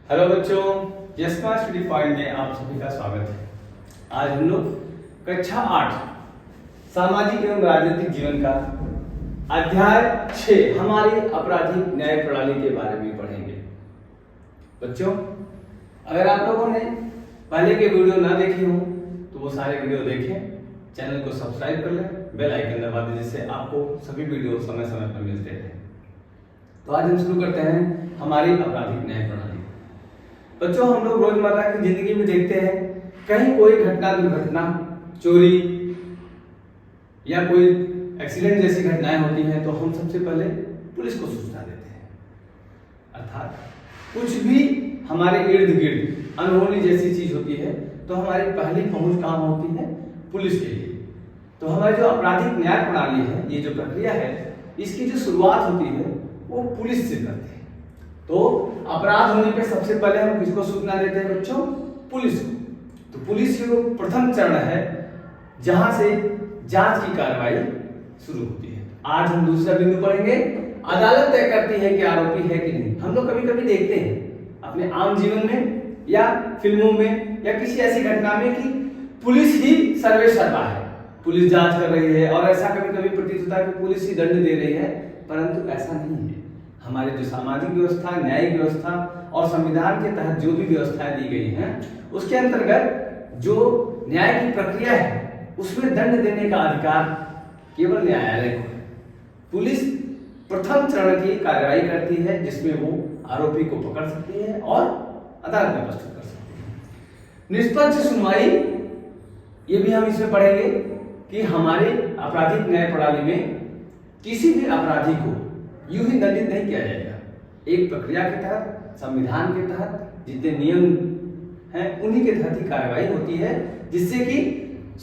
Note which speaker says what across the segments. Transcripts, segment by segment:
Speaker 1: Hello बच्चों, Yashma study point में आप सभी का स्वागत है। आज हम लोग कक्षा 8 सामाजिक एवं राजनीतिक जीवन का अध्याय 6 हमारी आपराधिक न्याय प्रणाली के बारे में पढ़ेंगे। बच्चों, अगर आप लोगों ने पहले के वीडियो ना देखे हो तो वो सारे वीडियो देखें, चैनल को सब्सक्राइब कर लें, बेल आइकन दबा दें जिससे आपको सभी वीडियो समय समय पर मिलते रहे। तो आज हम शुरू करते हैं हमारी आपराधिक न्याय प्रणाली। बच्चों, हम लोग रोजमर्रा की जिंदगी में देखते हैं कहीं कोई घटना, दुर्घटना, चोरी या कोई एक्सीडेंट जैसी घटनाएं होती हैं तो हम सबसे पहले पुलिस को सूचना देते हैं। अर्थात कुछ भी हमारे इर्द गिर्द अनहोनी जैसी चीज होती है तो हमारी पहली पहुंच कहां होती है? पुलिस के लिए। तो हमारी जो आपराधिक न्याय प्रणाली है, ये जो प्रक्रिया है, इसकी जो शुरुआत होती है वो पुलिस से करते हैं। तो अपराध होने पे सबसे पहले हम किसको सूचना देते हैं बच्चों? पुलिस को। तो पुलिस की वो प्रथम चरण है जहां से जांच की कार्रवाई शुरू होती है। आज हम दूसरा बिंदु पढ़ेंगे, अदालत तय करती है कि आरोपी है कि नहीं। हम लोग कभी कभी देखते हैं अपने आम जीवन में या फिल्मों में या किसी ऐसी घटना में कि पुलिस ही सर्वे सर्वा है, पुलिस जांच कर रही है, और ऐसा कभी कभी प्रतीत होता है कि पुलिस ही दंड दे रही है, परंतु ऐसा नहीं है। हमारे जो सामाजिक व्यवस्था, न्यायिक व्यवस्था और संविधान के तहत जो भी व्यवस्थाएं दी गई हैं, उसके अंतर्गत जो न्याय की प्रक्रिया है उसमें दंड देने का अधिकार केवल न्यायालय को है। पुलिस प्रथम चरण की कार्रवाई करती है जिसमें वो आरोपी को पकड़ सकती है और अदालत में प्रस्तुत कर सकती है। निष्पक्ष सुनवाई, ये भी हम इसमें पढ़ेंगे कि हमारे आपराधिक न्याय प्रणाली में किसी भी अपराधी को यूं ही दंडित नहीं किया जाएगा। एक प्रक्रिया के तहत, संविधान के तहत जितने नियम हैं उन्हीं के तहत ही कार्रवाई होती है जिससे कि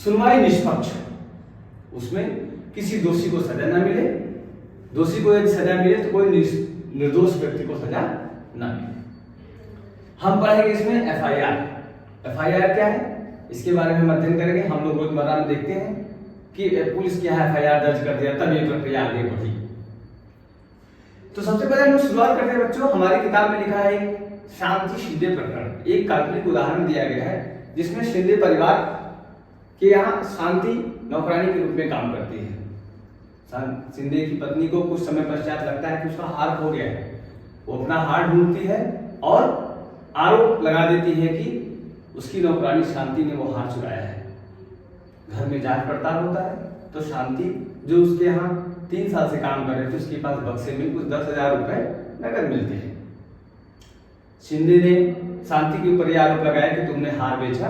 Speaker 1: सुनवाई निष्पक्ष हो, उसमें किसी दोषी को सजा न मिले। दोषी को यदि सजा मिले तो कोई निर्दोष व्यक्ति को सजा न मिले। हम पढ़ेंगे इसमें एफआईआर क्या है, इसके बारे में अध्ययन करेंगे। हम लोग रोजमर्रा में देखते हैं कि पुलिस क्या है, एफआईआर दर्ज कर दिया, तब ये प्रक्रिया आगे बढ़ी। तो सबसे पहले हम शुरुआत करते हैं बच्चों, हमारी किताब में लिखा है शांति शिंदे प्रकरण। एक काल्पनिक उदाहरण दिया गया है जिसमें शिंदे परिवार के यहाँ शांति नौकरानी के रूप में काम करती है। शिंदे की पत्नी को कुछ समय पश्चात लगता है कि उसका हार खो गया है। वो अपना हार ढूंढती है और आरोप लगा देती है कि उसकी नौकरानी शांति ने वो हार चुराया है। घर में जांच पड़ताल होता है तो शांति जो उसके यहाँ 3 साल से काम कर रहे थे, उसके पास बक्से में कुछ 10,000 रुपए नकद मिलते हैं। शिंदे ने शांति के ऊपर यह आरोप लगाया कि तुमने हार बेचा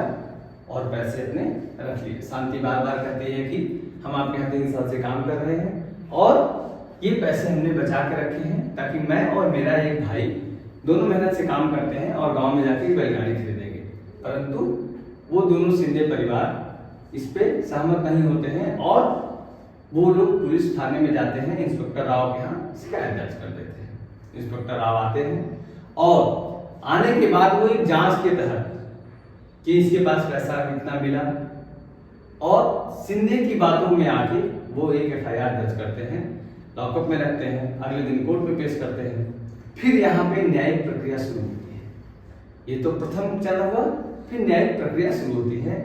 Speaker 1: और पैसे अपने रख लिए। शांति बार बार कहती है कि हम आपके यहाँ 3 साल से काम कर रहे हैं और ये पैसे हमने बचा के रखे हैं ताकि मैं और मेरा एक भाई दोनों मेहनत से काम करते हैं और गांव में जाके बैलगाड़ी खरीदेंगे। परंतु वो दोनों शिंदे परिवार इस पे सहमत नहीं होते हैं और वो लोग पुलिस थाने में जाते हैं, इंस्पेक्टर राव के यहाँ शिकायत दर्ज कर देते हैं। इंस्पेक्टर राव आते हैं और आने के बाद वो एक जांच के तहत कि इसके पास पैसा कितना मिला और शिंदे की बातों में आके वो एक एफआईआर दर्ज करते हैं, लॉकअप में रखते हैं, अगले दिन कोर्ट में पेश करते हैं। फिर यहाँ पे न्यायिक प्रक्रिया शुरू होती है। ये तो प्रथम चरण हुआ, फिर न्यायिक प्रक्रिया शुरू होती है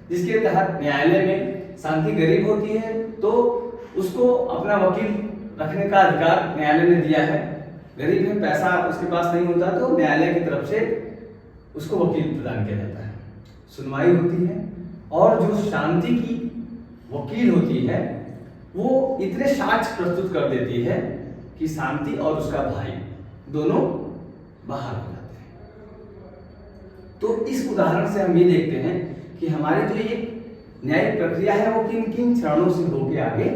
Speaker 1: जिसके तहत न्यायालय में शांति गरीब होती है तो उसको अपना वकील रखने का अधिकार न्यायालय ने दिया है। गरीब है, पैसा उसके पास नहीं होता तो न्यायालय की तरफ से उसको वकील प्रदान किया जाता है। सुनवाई होती है और जो शांति की वकील होती है वो इतने साक्ष्य प्रस्तुत कर देती है कि शांति और उसका भाई दोनों बाहर हो जाते हैं। तो इस उदाहरण से हम ये देखते हैं कि हमारी जो ये न्यायिक प्रक्रिया है वो किन किन चरणों से होकर आगे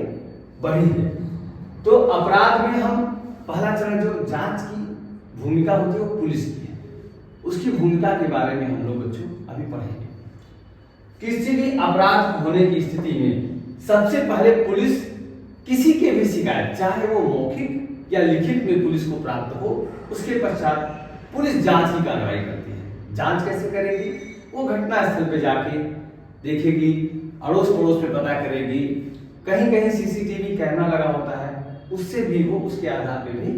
Speaker 1: बढ़ी है। तो अपराध में हम पहला चरण जो जांच की भूमिका होती है वो पुलिस की है, उसकी भूमिका के बारे में हम लोग बच्चों अभी पढ़ेंगे। किसी भी अपराध होने की स्थिति में सबसे पहले पुलिस किसी के भी शिकायत, चाहे वो मौखिक या लिखित में पुलिस को प्राप्त हो, उसके पश्चात पुलिस जांच की कार्रवाई करती है। जांच कैसे करेगी? वो घटना स्थल पे जाके देखेगी, अड़ोस पड़ोस में पता करेगी, कहीं कहीं सीसीटीवी कैमरा लगा होता है उससे भी वो उसके आधार पे भी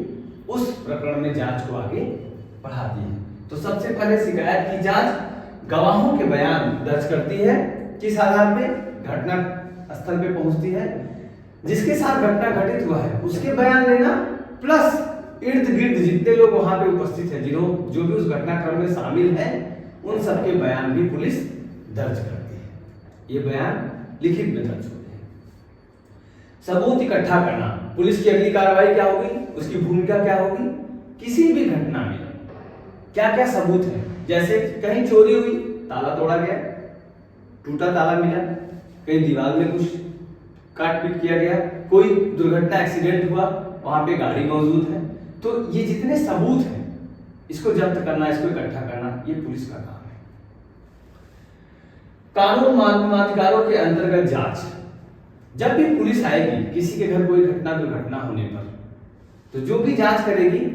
Speaker 1: उस प्रकरण में जांच को आगे बढ़ाती है। तो सबसे पहले शिकायत की जांच गवाहों के बयान दर्ज करती है, किस आधार पे? घटना स्थल पे पहुंचती है, जिसके साथ घटना घटित हुआ है उसके बयान लेना, प्लस इर्द गिर्द जितने लोग वहां पे उपस्थित हैं, जो भी उस घटनाक्रम में शामिल हैं, उन सबके बयान भी पुलिस दर्ज करती है। ये बयान लिखित में दर्ज होते हैं। सबूत इकट्ठा करना, पुलिस की अगली कार्रवाई क्या होगी, उसकी भूमिका क्या होगी? किसी भी घटना में क्या क्या सबूत है, जैसे कहीं चोरी हुई, ताला तोड़ा गया, टूटा ताला मिला, कहीं दीवार में कुछ काट पीट किया गया, कोई दुर्घटना एक्सीडेंट हुआ, वहां पे गाड़ी मौजूद है, तो ये जितने सबूत हैं इसको जब्त करना, इसको इकट्ठा करना, ये पुलिस का काम है। कानून मानवाधिकारों के अंतर्गत जांच, जब भी पुलिस आएगी किसी के घर कोई घटना दुर्घटना होने पर, तो जो भी जांच करेगी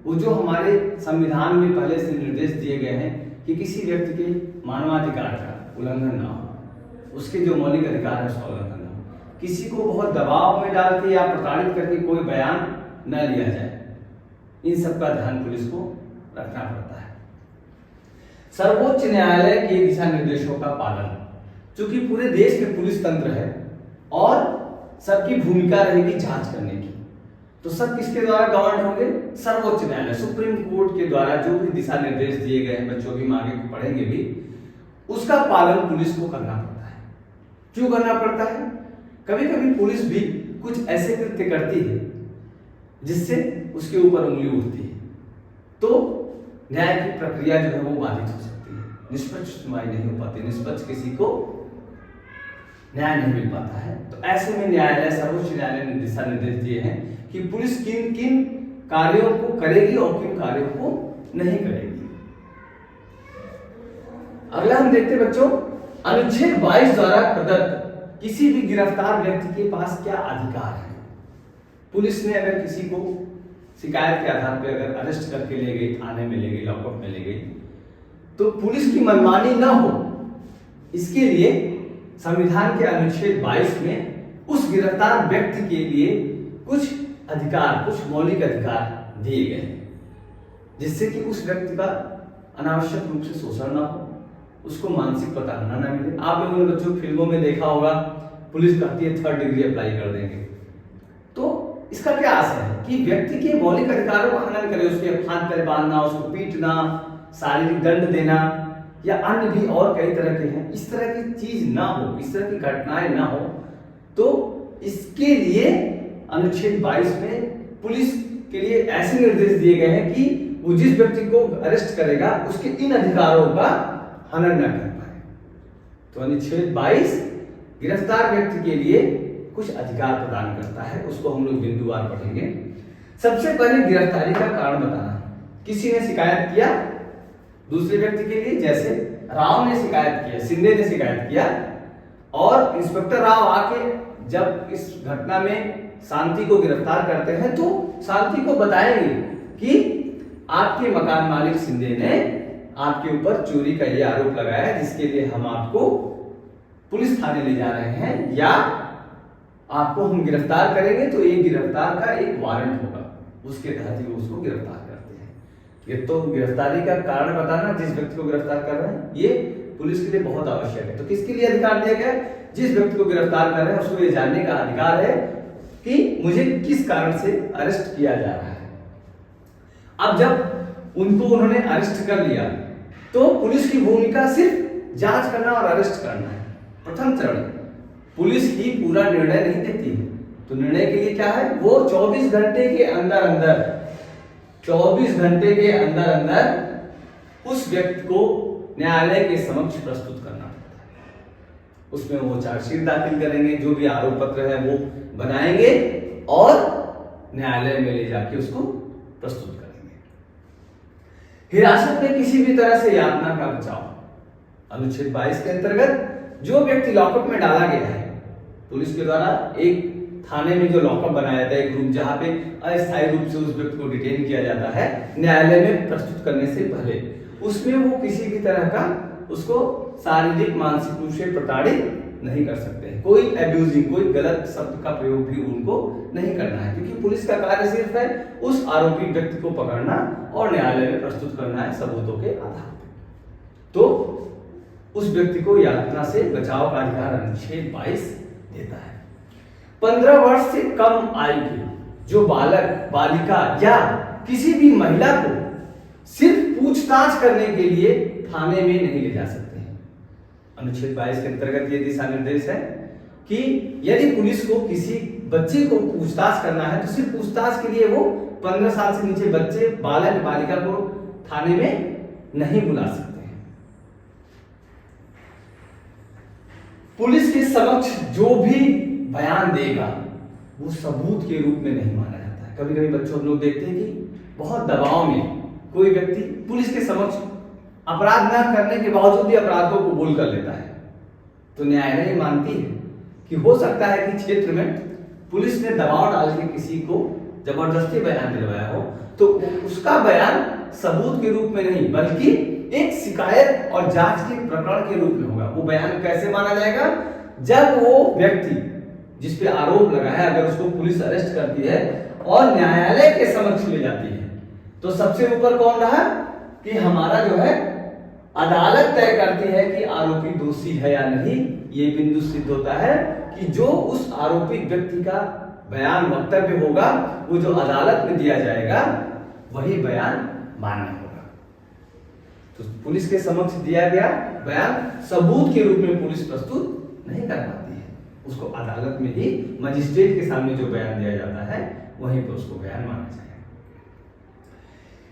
Speaker 1: वो जो हमारे संविधान में पहले से निर्देश दिए गए हैं कि किसी व्यक्ति के मानवाधिकार का उल्लंघन ना हो, उसके जो मौलिक अधिकार है उसका उल्लंघन ना हो, किसी को बहुत दबाव में डाल के या प्रताड़ित करके कोई बयान न लिया जाए, इन सब का ध्यान पुलिस को रखना पड़ता है। सर्वोच्च न्यायालय के दिशा निर्देशों का पालन, चूंकि पूरे देश में पुलिस तंत्र है और सबकी भूमिका रहेगी जांच करने की, तो सब किसके द्वारा गवर्न होंगे? सर्वोच्च न्यायालय, सुप्रीम कोर्ट के द्वारा जो भी दिशा निर्देश दिए गए हैं, बच्चों भी आगे पढ़ेंगे भी, उसका पालन पुलिस को करना पड़ता है। क्यों करना पड़ता है? कभी कभी पुलिस भी कुछ ऐसे कृत्य करती है जिससे उसके ऊपर उंगली उठती है, तो न्याय की प्रक्रिया जो है वो बाधित हो सकती है, निष्पक्ष सुनवाई नहीं हो पाती, निष्पक्ष किसी को न्याय नहीं मिल पाता है। तो ऐसे में न्यायालय, सर्वोच्च न्यायालय ने दिशा निर्देश दिए हैं कि पुलिस किन किन कार्यों को करेगी और किन कार्यों को नहीं करेगी। अगला हम देखते हैं बच्चों, अनुच्छेद 22 द्वारा प्रदत्त किसी भी गिरफ्तार व्यक्ति के पास क्या अधिकार है। पुलिस ने अगर किसी को शिकायत के आधार पर अगर अरेस्ट करके ले गई, थाने में ले गई, लॉकअप में ले गई, तो पुलिस की मनमानी ना हो, इसके लिए संविधान के अनुच्छेद 22 में उस गिरफ्तार व्यक्ति के लिए कुछ अधिकार, कुछ मौलिक अधिकार दिए गए हैं, जिससे कि उस व्यक्ति का अनावश्यक रूप से शोषण ना हो, उसको मानसिक प्रताड़ना ना मिले। आप लोगों ने बच्चों फिल्मों में देखा होगा, पुलिस कहती है 3rd डिग्री अप्लाई कर देंगे, तो इसका क्या आशय है कि व्यक्ति के मौलिक अधिकारों का हनन करे, उसके हाथ पैर बांधना, उसको पीटना, शारीरिक दंड देना या अन्य भी और कई तरह के हैं, इस तरह की चीज ना हो, इस तरह की घटनाएं ना हो, तो इसके लिए अनुच्छेद 22 में पुलिस के लिए ऐसे निर्देश दिए गए हैं कि वो जिस व्यक्ति को अरेस्ट करेगा उसके इन अधिकारों का हनन न कर पाए। तो अनुच्छेद 22 गिरफ्तार व्यक्ति के लिए कुछ अधिकार प्रदान करता है, उसको हम लोग बिंदुवार पढ़ेंगे। सबसे पहले गिरफ्तारी का कारण बताना। किसी ने शिकायत किया दूसरे व्यक्ति के लिए, जैसे राव ने शिकायत किया, शिंदे ने शिकायत किया, और इंस्पेक्टर राव आके जब इस घटना में शांति को गिरफ्तार करते हैं तो शांति को बताएंगे कि आपके मकान मालिक शिंदे ने आपके ऊपर चोरी का ये आरोप लगाया है, जिसके लिए हम आपको पुलिस थाने ले जा रहे हैं या आपको हम गिरफ्तार करेंगे, तो ये गिरफ्तार का एक वारंट होगा, उसके तहत ही उसको गिरफ्तार करते हैं। ये तो गिरफ्तारी का कारण बताना, जिस व्यक्ति को गिरफ्तार कर रहे हैं, ये पुलिस के लिए बहुत आवश्यक है। तो किसके लिए अधिकार दिया गया? जिस व्यक्ति को गिरफ्तार कर रहे हैं उसको ये जानने का अधिकार है कि मुझे किस कारण से अरेस्ट किया जा रहा है। अब जब उनको उन्होंने अरेस्ट कर लिया तो पुलिस की भूमिका सिर्फ जांच करना और अरेस्ट करना है। प्रथम चरण, पुलिस ही पूरा निर्णय नहीं देती है, तो निर्णय के लिए क्या है, वो 24 घंटे के अंदर अंदर 24 घंटे के अंदर अंदर उस व्यक्ति को न्यायालय के समक्ष प्रस्तुत करना पड़ता है। उसमें वो चार्जशीट दाखिल करेंगे, जो भी आरोप पत्र है वो बनाएंगे और न्यायालय में ले जाके उसको प्रस्तुत करेंगे। हिरासत में किसी भी तरह से यातना का बचाव, अनुच्छेद 22 के अंतर्गत जो व्यक्ति लॉकअप में डाला गया है, पुलिस के द्वारा एक थाने में जो लॉकअप बनाया जाता है, एक रूम जहां पे अस्थायी रूप से उस व्यक्ति को डिटेन किया जाता है न्यायालय में प्रस्तुत करने से पहले, उसमें वो किसी भी तरह का उसको शारीरिक मानसिक रूप से प्रताड़ित नहीं कर सकते हैं। कोई एब्यूजिंग, कोई गलत शब्द का प्रयोग भी उनको नहीं करना है, क्योंकि पुलिस का कार्य सिर्फ है उस आरोपी व्यक्ति को पकड़ना और न्यायालय में प्रस्तुत करना है सबूतों के आधार पर। तो उस व्यक्ति को यातना से बचाव का अधिकार अनुच्छेद 22 देता है। 15 वर्ष से कम आयु के जो बालक, बालिका या किसी भी महिला को सिर्फ पूछताछ करने के लिए थाने में नहीं ले जा सकते हैं। अनुच्छेद 22 के अंतर्गत ये दिशा निर्देश है कि यदि पुलिस को किसी बच्चे को पूछताछ करना है तो सिर्फ पूछताछ के लिए वो 15 साल से नीचे बच्चे, बालक, बालिका को थाने में नहीं बुला सकते हैं। पुलिस के समक्ष जो भी बयान देगा वो सबूत के रूप में नहीं माना जाता है। कभी कभी बच्चों लोग देखते हैं कि बहुत दबाव में कोई व्यक्ति पुलिस के समक्ष अपराध न करने के बावजूद भी अपराध को कबूल कर लेता है, तो न्यायालय मानती है कि हो सकता है कि क्षेत्र में पुलिस ने दबाव डाल के किसी को जबरदस्ती बयान दिलवाया हो, तो उसका बयान सबूत के रूप में नहीं बल्कि एक शिकायत और जांच के प्रकरण के रूप में होगा। वो बयान कैसे माना जाएगा? जब वो व्यक्ति जिस पे आरोप लगा है अगर उसको पुलिस अरेस्ट करती है और न्यायालय के समक्ष ले जाती है, तो सबसे ऊपर कौन रहा कि हमारा जो है अदालत तय करती है कि आरोपी दोषी है या नहीं। ये बिंदु सिद्ध होता है कि जो उस आरोपी व्यक्ति का बयान, वक्तव्य होगा वो जो अदालत में दिया जाएगा वही बयान मान्य होगा। तो पुलिस के समक्ष दिया गया बयान सबूत के रूप में पुलिस प्रस्तुत नहीं कर पाती है, उसको अदालत में ही मजिस्ट्रेट के सामने जो बयान दिया जाता है वहीं पर उसको बयान माना जाएगा।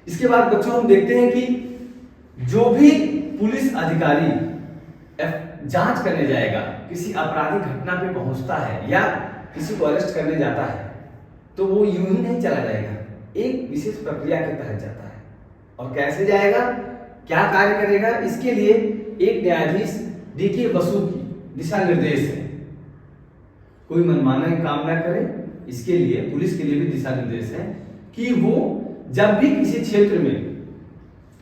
Speaker 1: इसके बाद बच्चों हम देखते हैं कि जो भी पुलिस अधिकारी जांच करने जाएगा, किसी आपराधिक घटना पे पहुंचता है या किसी को अरेस्ट करने जाता है, तो वो यूं ही नहीं चला जाएगा, एक विशेष प्रक्रिया के तहत जाता है। और कैसे जाएगा, क्या कार्य करेगा, इसके लिए एक न्यायाधीश डीके बसु की दिशा निर्देश है। कोई मनमाना काम ना करे, इसके लिए पुलिस के लिए भी दिशा निर्देश है कि वो जब भी किसी क्षेत्र में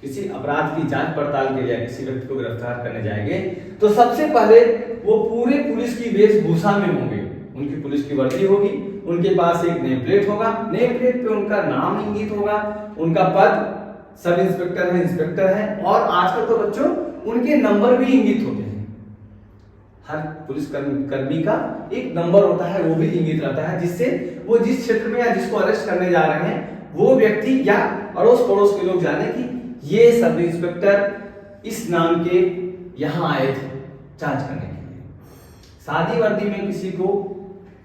Speaker 1: किसी अपराध की जांच पड़ताल के लिए किसी व्यक्ति को गिरफ्तार करने जाएंगे तो सबसे पहले वो पूरे पुलिस की वेशभूषा में होंगे, उनकी पुलिस की वर्दी होगी, उनके पास एक नेम प्लेट होगा, नेम प्लेट पे उनका नाम इंगित होगा, उनका पद सब इंस्पेक्टर है, इंस्पेक्टर है, और आजकल तो बच्चों उनके नंबर भी इंगित होते हैं। हर पुलिस कर्मी का एक नंबर होता है, वो भी इंगित रहता है, जिससे वो जिस क्षेत्र में या जिसको अरेस्ट करने जा रहे हैं वो व्यक्ति या अड़ोस पड़ोस के लोग जाने कि ये सब इंस्पेक्टर इस नाम के यहां आए थे जांच करने के लिए। सादी वर्दी में किसी को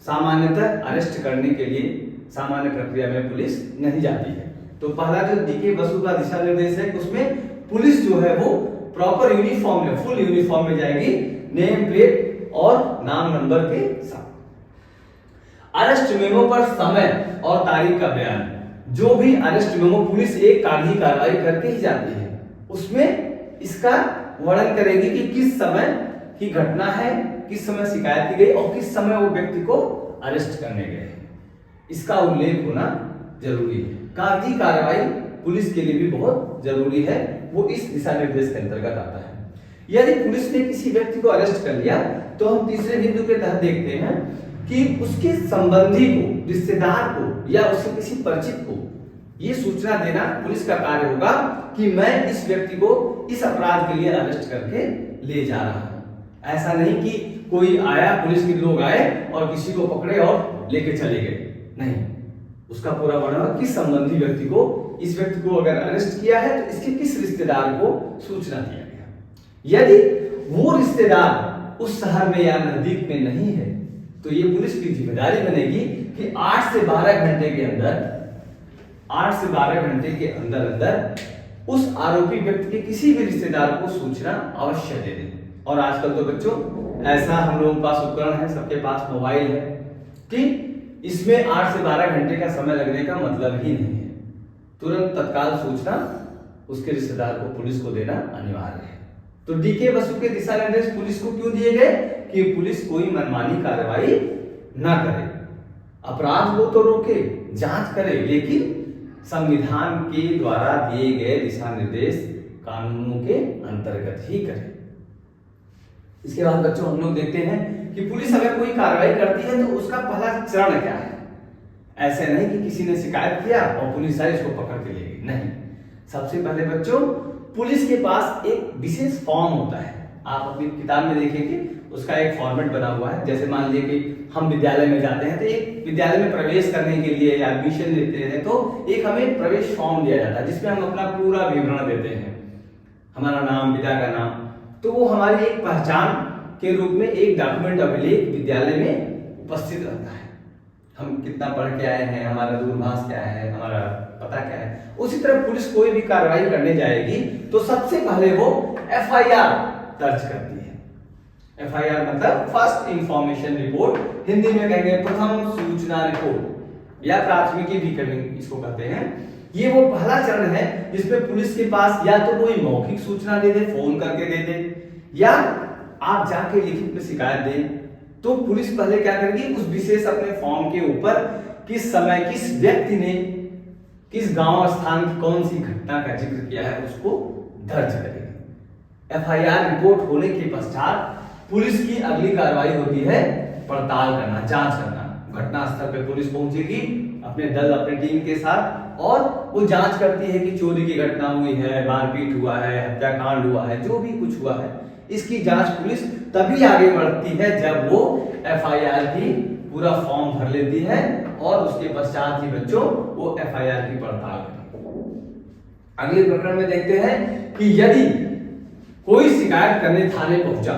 Speaker 1: सामान्यतः अरेस्ट करने के लिए सामान्य प्रक्रिया में पुलिस नहीं जाती है। तो पहला जो डीके बसु का दिशा निर्देश है उसमें पुलिस जो है वो प्रॉपर यूनिफॉर्म में, फुल यूनिफॉर्म में जाएगी, नेम प्लेट और नाम नंबर के साथ। अरेस्ट मेमो पर समय और तारीख का बयान, जो भी अरेस्ट मेमो पुलिस एक कागजी कार्रवाई करके ही जाती है उसमें इसका वर्णन करेगी कि किस समय की घटना है, किस समय शिकायत की गई और किस समय वो व्यक्ति को अरेस्ट करने गए, इसका उल्लेख होना जरूरी है। कागजी कार्रवाई पुलिस के लिए भी बहुत जरूरी है, वो इस दिशा निर्देश के अंतर्गत आता है। यदि पुलिस ने किसी व्यक्ति को अरेस्ट कर लिया तो हम तीसरे बिंदु के तहत देखते हैं कि उसके संबंधी को, रिश्तेदार को या उसके किसी परिचित को ये सूचना देना पुलिस का कार्य होगा कि मैं इस व्यक्ति को इस अपराध के लिए अरेस्ट करके ले जा रहा हूं। ऐसा नहीं कि कोई आया, पुलिस के लोग आए और किसी को पकड़े और लेके चले गए, नहीं, उसका पूरा वर्णन किस संबंधी व्यक्ति को, इस व्यक्ति को अगर अरेस्ट किया है तो इसके किस रिश्तेदार को सूचना दिया गया। यदि वो रिश्तेदार उस शहर में या नजदीक में नहीं है तो ये पुलिस की जिम्मेदारी बनेगी कि 8 से 12 घंटे के अंदर, 8 से 12 घंटे के अंदर अंदर उस आरोपी व्यक्ति के किसी भी रिश्तेदार को सूचना अवश्य दे दें। और आजकल तो बच्चों ऐसा हम लोगों के पास उपकरण है, सबके पास मोबाइल है, कि इसमें 8 से 12 घंटे का समय लगने का मतलब ही नहीं है। तुरंत तत्काल सूचना उसके रिश्तेदार को, पुलिस को देना अनिवार्य है। तो डीके बसु के दिशा निर्देश पुलिस को क्यों दिए गए कि पुलिस कोई मनमानी कार्रवाई ना करे, अपराध हो तो रोके, जांच करे, लेकिन संविधान के द्वारा दिए गए दिशा निर्देश कानूनों के अंतर्गत ही करे। इसके बाद बच्चों हम लोग देखते हैं कि पुलिस अगर कोई कार्रवाई करती है तो उसका पहला चरण क्या है। ऐसे नहीं कि किसी ने शिकायत किया और पुलिस आई उसको पकड़ के ले गई, नहीं। सबसे पहले बच्चों पुलिस के पास एक विशेष फॉर्म होता है, आप अपनी किताब में देखेंगे उसका एक फॉर्मेट बना हुआ है। जैसे मान लीजिए कि हम विद्यालय में जाते हैं तो एक विद्यालय में प्रवेश करने के लिए या एडमिशन लेते हैं तो एक हमें प्रवेश फॉर्म दिया जाता है जिसमें हम अपना पूरा विवरण देते हैं, हमारा नाम, पिता का नाम। तो वो हमारी एक पहचान के रूप में एक डॉक्यूमेंट अभिलेख विद्यालय में उपस्थित रहता है। हम कितना पढ़ के आए हैं, हमारा दूरभाष क्या है, हमारा पता क्या है। उसी तरह पुलिस कोई भी कार्रवाई करने जाएगी तो सबसे पहले वो एफआईआर दर्ज करती है। एफआईआर मतलब फर्स्ट इंफॉर्मेशन रिपोर्ट, हिंदी में कहेंगे प्रथम सूचना रिपोर्ट या प्राथमिकी भी कभी इसको कहते हैं। ये वो पहला चरण है जिसमें पुलिस के पास या तो कोई मौखिक सूचना दे दे, फोन करके दे दे, या आप जाके लिखित में शिकायत दें। तो पुलिस पहले क्या करेगी, उस विशेष अपने फॉर्म के ऊपर किस समय किस व्यक्ति ने किस गांव स्थान की कौन सी घटना का जिक्र किया है उसको दर्ज करेगी। एफआईआर रिपोर्ट होने के पश्चात पुलिस की अगली कार्रवाई होती है पड़ताल करना, जांच करना। घटनास्थल पे पुलिस पहुंचेगी अपने दल, अपने टीम के साथ, और वो जांच करती है कि चोरी की घटना हुई है, मारपीट हुआ है, हत्याकांड हुआ है, जो भी कुछ हुआ है इसकी जांच पुलिस तभी आगे बढ़ती है जब वो एफआईआर की पूरा फॉर्म भर लेती है और उसके पश्चात ही बच्चों वो एफआईआर की पड़ताल करती। अगले प्रकरण में देखते हैं कि यदि कोई शिकायत करने थाने पहुंचा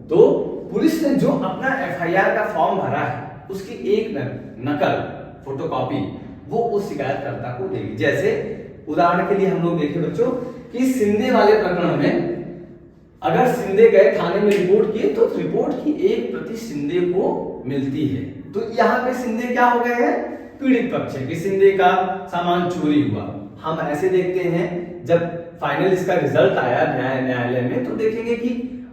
Speaker 1: तो पुलिस ने जो अपना एफआईआर का फॉर्म भरा है उसकी एक नकल, फोटोकॉपी वो उस शिकायतकर्ता को देगी। जैसे उदाहरण के लिए हम लोग देखें बच्चों कि सिंधे वाले प्रकरण में अगर सिंधे गए थाने में रिपोर्ट किए तो रिपोर्ट की एक प्रति सिंधे को मिलती है। तो यहाँ पे सिंधे क्या हो गए हैं, पीड़ित पक्ष है कि सिंधे का सामान चोरी हुआ। हम ऐसे देखते हैं जब फाइनल इसका रिजल्ट आया न्यायालय में तो देखेंगे कि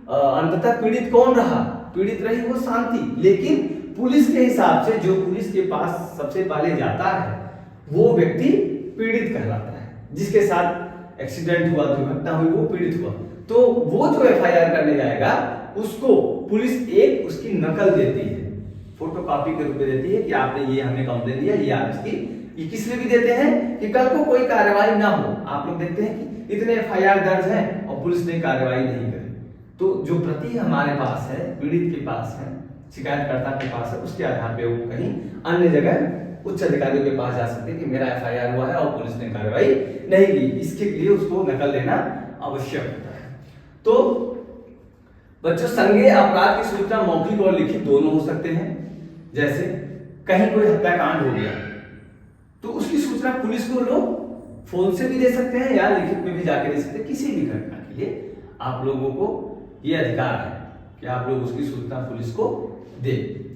Speaker 1: अंततः पीड़ित कौन रहा, पीड़ित रही वो शांति। लेकिन पुलिस के हिसाब से जो पुलिस के पास सबसे पहले जाता है वो व्यक्ति पीड़ित कहलाता है, जिसके साथ एक्सीडेंट हुआ, दुर्घटना हुई, वो पीड़ित हुआ। तो वो जो एफआईआर करने जाएगा उसको पुलिस एक उसकी नकल देती है, फोटोकॉपी के रूप में देती है कि आपने ये हमें कंप्लेन दिया, ये आप इसकी, ये किस लिए भी देते हैं कि कल को कोई कार्रवाई ना हो। आप लोग देखते हैं कि इतने एफआईआर दर्ज हैं और पुलिस ने कार्रवाई नहीं करी, तो जो प्रति हमारे पास है, पीड़ित के पास है, शिकायतकर्ता के पास है, उसके आधार पे वो कहीं अन्य जगह उच्च अधिकारियों के पास जा सकते हैं कि मेरा एफआईआर हुआ है और पुलिस ने कार्रवाई नहीं की। इसके लिए उसको नकल देना आवश्यक होता है। तो बच्चों संज्ञेय अपराध की सूचना मौखिक और लिखित दोनों हो सकते हैं। जैसे कहीं कोई हत्याकांड हो गया तो उसकी सूचना पुलिस को लोग फोन से भी दे सकते हैं या लिखित में भी जाके दे सकते हैं। किसी भी घटना के लिए आप लोगों को ये अधिकार है कि आप लोग उसकी सूचना पुलिस को दे,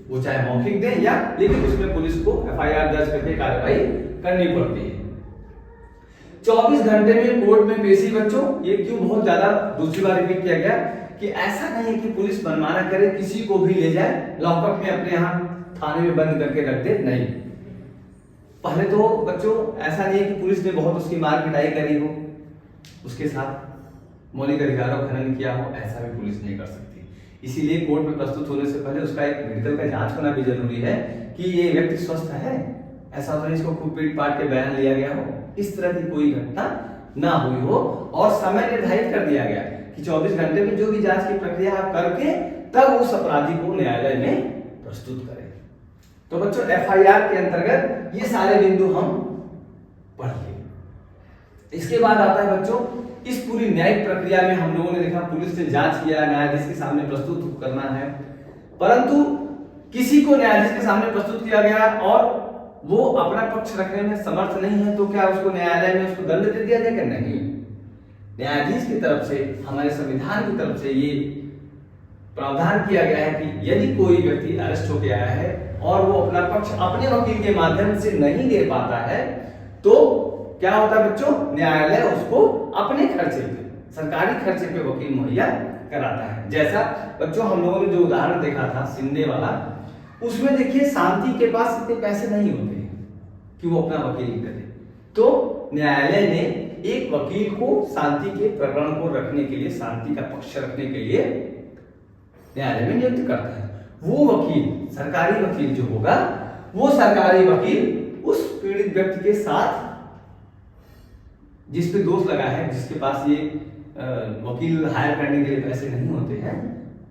Speaker 1: वो चाहे मौखिक दें या लेकिन उसमें पुलिस को एफआईआर दर्ज करके कार्रवाई करनी पड़ती है। 24 घंटे में कोर्ट में पेशी बच्चों, ये क्यों बहुत ज्यादा दूसरी बार रिपीट किया गया कि ऐसा नहीं कि पुलिस मनमाना करे, किसी को भी ले जाए लॉकअप में अपने यहाँ थाने में बंद करके रख दे, नहीं। पहले तो बच्चों ऐसा नहीं है कि पुलिस ने बहुत उसकी मार पिटाई करी हो, उसके साथ मौलिक अधिकारों का हनन किया हो, ऐसा भी पुलिस नहीं कर सकती। इसीलिए कोर्ट में प्रस्तुत होने से पहले उसका एक मेडिकल का जांच होना भी जरूरी है कि ये व्यक्ति स्वस्थ है, ऐसा तो नहीं इसको खूब पीट पाट के बयान लिया गया हो, इस तरह की कोई घटना ना हुई हो। और समय निर्धारित कर दिया गया कि 24 घंटे में जो भी जांच की प्रक्रिया आप करके तब उस अपराधी को न्यायालय में प्रस्तुत करें। तो बच्चों एफआईआर के अंतर्गत ये सारे बिंदु हम पढ़ लिए। इसके बाद आता है बच्चों इस पूरी न्यायिक प्रक्रिया में हम लोगों ने देखा पुलिस ने जांच किया, न्यायाधीश के सामने प्रस्तुत करना है, परंतु किसी को न्यायाधीश के सामने प्रस्तुत किया गया और वो अपना पक्ष रखने में समर्थ नहीं है तो क्या उसको न्यायालय में उसको दंड दे दिया जाएगा? नहीं। न्यायाधीश की तरफ से, हमारे संविधान की तरफ से ये प्रावधान किया गया है कि यदि कोई व्यक्ति अरेस्ट होकर आया है और वो अपना पक्ष अपने वकील के माध्यम से नहीं दे पाता है तो क्या होता है बच्चों, न्यायालय उसको अपने खर्चे पे, सरकारी खर्चे पे वकील मुहैया कराता है। जैसा बच्चों हम लोगों ने जो उदाहरण देखा था सिंधे वाला, उसमें देखिए शांति के पास इतने पैसे नहीं होते कि वो अपना वकील करे, तो न्यायालय ने एक वकील को शांति के प्रकरण को रखने के लिए, शांति का पक्ष रखने के लिए न्यायालय में नियुक्त करता है। वो वकील, सरकारी वकील जो होगा, वो सरकारी वकील उस पीड़ित व्यक्ति के साथ जिस पे दोष लगा है, जिसके पास ये वकील हायर करने के लिए पैसे नहीं होते हैं,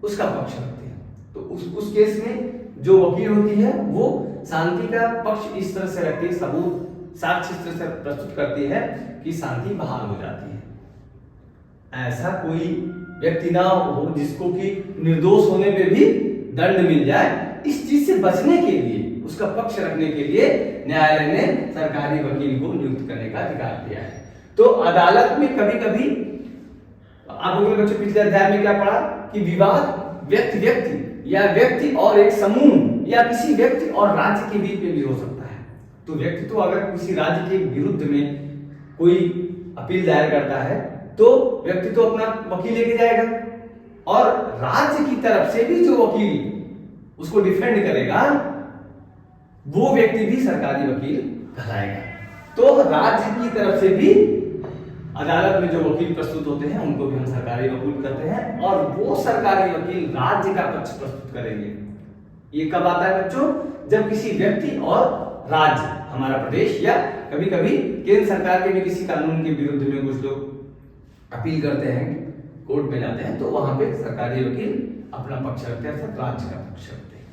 Speaker 1: उसका पक्ष रखते हैं। तो उस केस में जो वकील होती है वो शांति का पक्ष इस तरह से रखती है, सबूत साक्ष्य इस तरह से प्रस्तुत करती है कि शांति बहाल हो जाती है। ऐसा कोई व्यक्ति ना हो जिसको कि निर्दोष होने पे भी दंड मिल जाए। इस चीज से बचने के लिए, उसका पक्ष रखने के लिए न्यायालय ने सरकारी वकील को नियुक्त करने का अधिकार दिया है। तो अदालत में कभी कभी आप लोगों ने बच्चों पिछले अध्याय में क्या पढ़ा कि विवाद व्यक्ति या व्यक्ति और एक समूह या किसी व्यक्ति और राज्य के बीच में भी हो सकता है। तो व्यक्ति तो अगर किसी राज्य के विरुद्ध में कोई अपील दायर करता है तो व्यक्ति तो अपना वकील लेके जाएगा और राज्य की तरफ से भी जो वकील उसको डिफेंड करेगा वो व्यक्ति भी सरकारी वकील कहलाएगा। तो राज्य की तरफ से भी अदालत में जो वकील प्रस्तुत होते हैं उनको भी हम सरकारी वकील कहते हैं और वो सरकारी वकील राज्य का पक्ष प्रस्तुत करेंगे। ये कब आता है बच्चों? जब किसी व्यक्ति और राज्य, हमारा प्रदेश या कभी कभी केंद्र सरकार के भी किसी कानून के विरुद्ध में कुछ लोग अपील करते हैं, कोर्ट में जाते हैं, तो वहां पे सरकारी वकील अपना पक्ष रखते हैं अर्थात राज्य का पक्ष रखते हैं।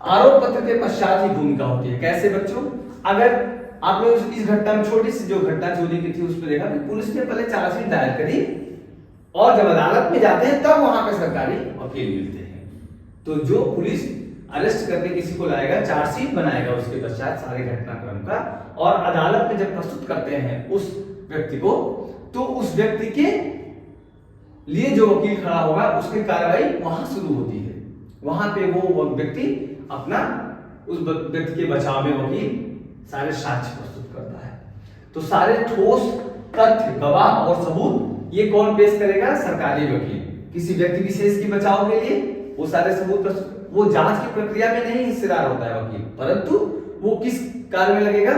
Speaker 1: आरोप पत्र के पश्चात ही भूमिका होती है। कैसे बच्चों? अगर आप लोग इस घटना में छोटी सी जो घटना चोरी की थी उसमें देखा कि पुलिस ने पहले चार्जशीट दायर करी और जब अदालत में जाते हैं तब वहां पे सरकारी वकील मिलते हैं। तो जो पुलिस अरेस्ट करके किसी को लाएगा, चार्जशीट बनाएगा उसके पश्चात सारे घटनाक्रम का और अदालत में जब प्रस्तुत करते हैं उस व्यक्ति को, तो उस व्यक्ति के लिए जो वकील खड़ा होगा उसकी कार्रवाई वहां शुरू होती है। वहां पे वो व्यक्ति अपना उस व्यक्ति के बचाव में वकील सारे साक्ष्य प्रस्तुत करता है। तो सारे ठोस तथ्य, गवाह और सबूत ये कौन पेश करेगा? सरकारी वकील। किसी व्यक्ति विशेष के बचाव के लिए वो सारे सबूत प्रस्तुत, वो जांच की प्रक्रिया में नहीं हिस्सेदार होता है वकील, परंतु वो किस कार्य में लगेगा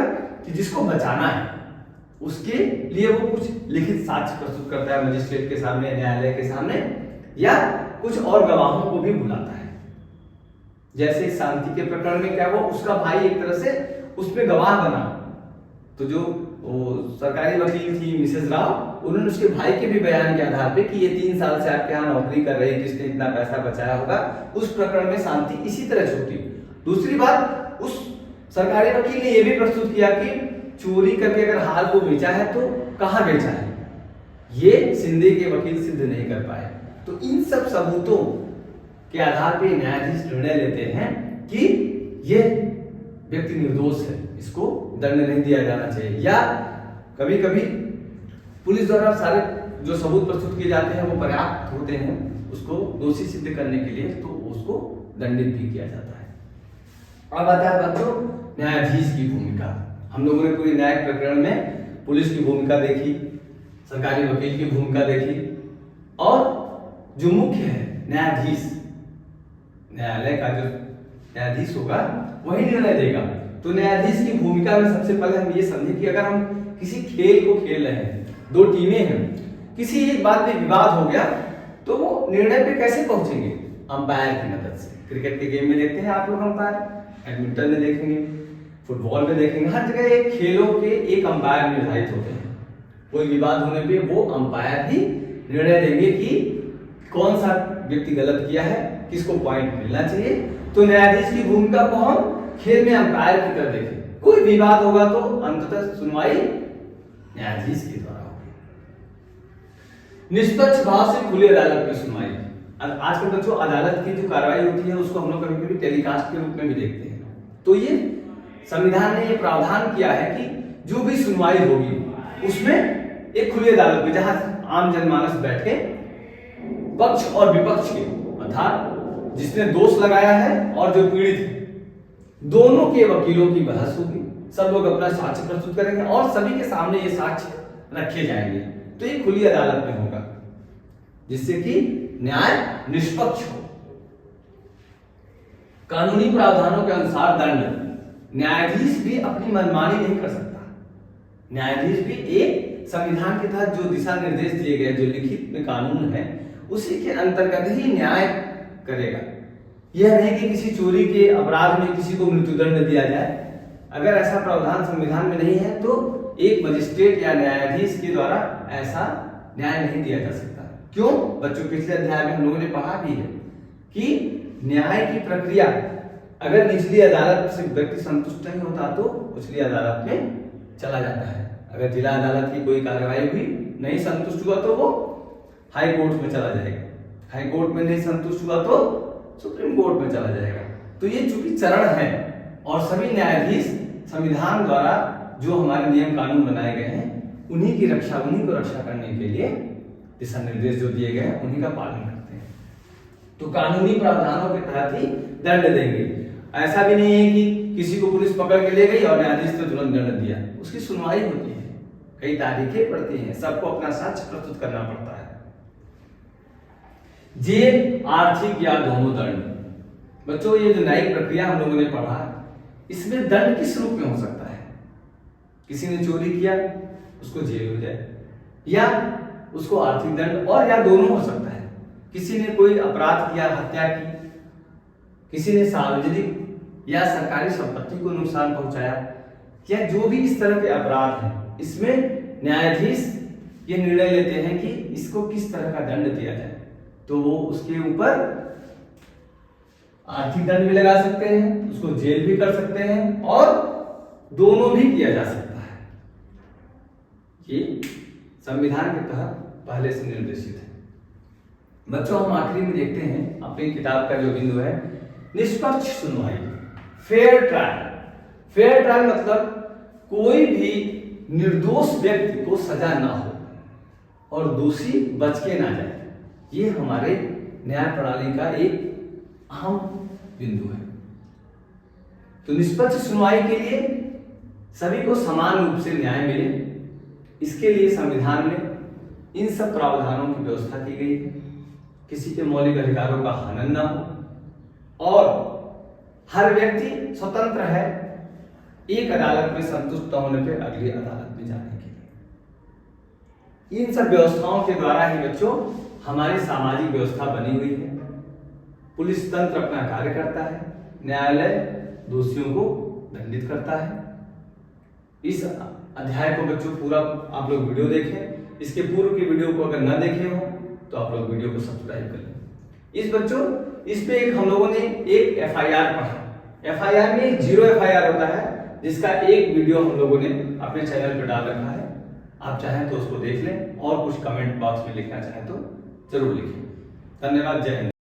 Speaker 1: कि जिसको बचाना है उसके लिए वो कुछ लिखित साक्ष्य प्रस्तुत करता है मजिस्ट्रेट के सामने, न्यायालय के सामने, या कुछ और गवाहों को भी बुलाता है। जैसे शांति के प्रकरण में क्या हुआ, उसका भाई एक तरह से उसमें गवाह बना, तो जो सरकारी वकील थी मिसेस राव, उन्होंने उसके भाई के भी बयान के आधार पे कि ये 3 साल से आपके यहाँ नौकरी कर रही, किसने इतना पैसा बचाया होगा, उस प्रकरण में शांति इसी तरह छूटी। दूसरी बात, उस सरकारी वकील ने यह भी प्रस्तुत किया कि चोरी करके अगर हार को बेचा है तो कहाँ बेचा है, ये सिंधे के वकील सिद्ध नहीं कर पाए। तो इन सब सबूतों के आधार पे न्यायाधीश निर्णय लेते हैं कि यह व्यक्ति निर्दोष है, इसको दंड नहीं दिया जाना चाहिए, या कभी कभी पुलिस द्वारा सारे जो सबूत प्रस्तुत किए जाते हैं वो पर्याप्त होते हैं उसको दोषी सिद्ध करने के लिए, तो उसको दंडित भी किया जाता है। अब आता है बच्चों न्यायाधीश की भूमिका। हम लोगों ने पूरी न्यायिक प्रकरण में पुलिस की भूमिका देखी, सरकारी वकील की भूमिका देखी, और जो मुख्य है न्यायाधीश, न्यायालय का जो न्यायाधीश होगा वही निर्णय देगा। तो न्यायाधीश की भूमिका में सबसे पहले हम ये समझें कि अगर हम किसी खेल को खेल रहे हैं, 2 टीमें हैं, किसी एक बात में विवाद हो गया तो वो निर्णय पे कैसे पहुंचेंगे? अंपायर की मदद से। क्रिकेट के गेम में देखते हैं आप लोग अंपायर, बैडमिंटन में देखेंगे, फुटबॉल में देखेंगे, हर जगह एक खेलों के एक अंपायर निर्धारित होते हैं। कोई विवाद होने पे वो अंपायर ही निर्णय देंगे कि कौन सा व्यक्ति गलत किया है, किसको पॉइंट मिलना चाहिए। तो न्यायाधीश की भूमिका को हम खेल में अंपायर की तरह देखें। कोई विवाद होगा तो अंततः सुनवाई न्यायाधीश के द्वारा होगी। निष्पक्ष भाव से खुली अदालत में सुनवाई। आजकल बच्चों अदालत की जो कार्रवाई होती है उसको हम लोग कभी कभी टेलीकास्ट के रूप में भी देखते हैं। तो ये संविधान ने ये प्रावधान किया है कि जो भी सुनवाई होगी उसमें एक खुली अदालत में, जहां आम जनमानस बैठे, पक्ष और विपक्ष के अर्थात जिसने दोष लगाया है और जो पीड़ित है, दोनों के वकीलों की बहस होगी, सब लोग अपना साक्ष्य प्रस्तुत करेंगे और सभी के सामने ये साक्ष्य रखे जाएंगे। तो ये खुली अदालत में होगा जिससे कि न्याय निष्पक्ष हो। कानूनी प्रावधानों के अनुसार दंड, न्यायाधीश भी अपनी मनमानी नहीं कर सकता। न्यायाधीश भी एक संविधान के तहत जो दिशा निर्देश दिए गए, जो लिखित में कानून है, उसी के अंतर्गत ही न्याय करेगा। यह नहीं कि किसी चोरी के अपराध में किसी को मृत्युदंड दिया जाए। अगर ऐसा प्रावधान संविधान में नहीं है तो एक मजिस्ट्रेट या न्यायाधीश के द्वारा ऐसा न्याय नहीं दिया जा सकता। क्यों? बच्चों, पिछले अध्याय में हम लोगों ने पढ़ा भी है कि न्याय की प्रक्रिया अगर निचली अदालत से व्यक्ति संतुष्ट नहीं होता तो उचली अदालत में चला जाता है। अगर जिला अदालत की कोई कार्यवाही हुई, नहीं संतुष्ट हुआ तो वो हाई कोर्ट में चला जाएगा, हाई कोर्ट में नहीं संतुष्ट हुआ तो सुप्रीम कोर्ट में चला जाएगा। तो ये चूंकि चरण है और सभी न्यायाधीश संविधान द्वारा जो हमारे नियम कानून बनाए गए हैं उन्हीं की रक्षा, उन्हीं को रक्षा करने के लिए दिशा निर्देश जो दिए गए हैं उन्हीं का पालन करते हैं। तो कानूनी प्रावधानों के तहत ही दंड देंगे। ऐसा भी नहीं है कि किसी को पुलिस पकड़ के ले गई और न्यायाधीश ने तुरंत दंड दिया। उसकी सुनवाई होती है, कई तारीखें पड़ती हैं, सबको अपना साक्ष्य प्रस्तुत करना पड़ता है। जेल, आर्थिक या दोनों दंड। बच्चों, ये जो न्यायिक प्रक्रिया हम लोगों ने पढ़ा, इसमें दंड किस रूप में हो सकता है? किसी ने चोरी किया, उसको जेल हो जाए, या उसको आर्थिक दंड, और या दोनों हो सकता है। किसी ने कोई अपराध किया, हत्या की, किसी ने सार्वजनिक या सरकारी संपत्ति को नुकसान पहुंचाया, या जो भी इस तरह के अपराध हैं, इसमें न्यायाधीश ये निर्णय लेते हैं कि इसको किस तरह का दंड दिया जाए। तो वो उसके ऊपर आर्थिक दंड भी लगा सकते हैं, उसको जेल भी कर सकते हैं, और दोनों भी किया जा सकता है। ये संविधान के तहत पहले से निर्देशित है। बच्चों, हम आखिरी में देखते हैं अपनी किताब का जो बिंदु है, निष्पक्ष सुनवाई, फेयर ट्रायल। फेयर ट्रायल मतलब कोई भी निर्दोष व्यक्ति को सजा ना हो और दोषी बच के ना जाए। ये हमारे न्याय प्रणाली का एक अहम बिंदु है। तो निष्पक्ष सुनवाई के लिए सभी को समान रूप से न्याय मिले, इसके लिए संविधान में इन सब प्रावधानों की व्यवस्था की गई है। किसी के मौलिक अधिकारों का हनन न हो और हर व्यक्ति स्वतंत्र है एक अदालत में संतुष्ट होने पर अगली अदालत में जाने के लिए। इन सब व्यवस्थाओं के द्वारा ही बच्चों हमारी सामाजिक व्यवस्था बनी हुई है। पुलिस तंत्र अपना कार्य करता है, न्यायालय दोषियों को दंडित करता है। इस अध्याय को बच्चों पूरा आप लोग वीडियो देखें। इसके पूर्व की वीडियो को अगर न देखे हो तो आप लोग वीडियो को सब्सक्राइब कर लें। इस बच्चों, इस पे एक हम लोगों ने एक एफआईआर पढ़ा। एफआईआर में 0 एफआईआर होता है, जिसका एक वीडियो हम लोगों ने अपने चैनल पर डाल रखा है। आप चाहें तो उसको देख लें और कुछ कमेंट बॉक्स में लिखना चाहें तो जरूर लिखें। धन्यवाद। जय हिंद।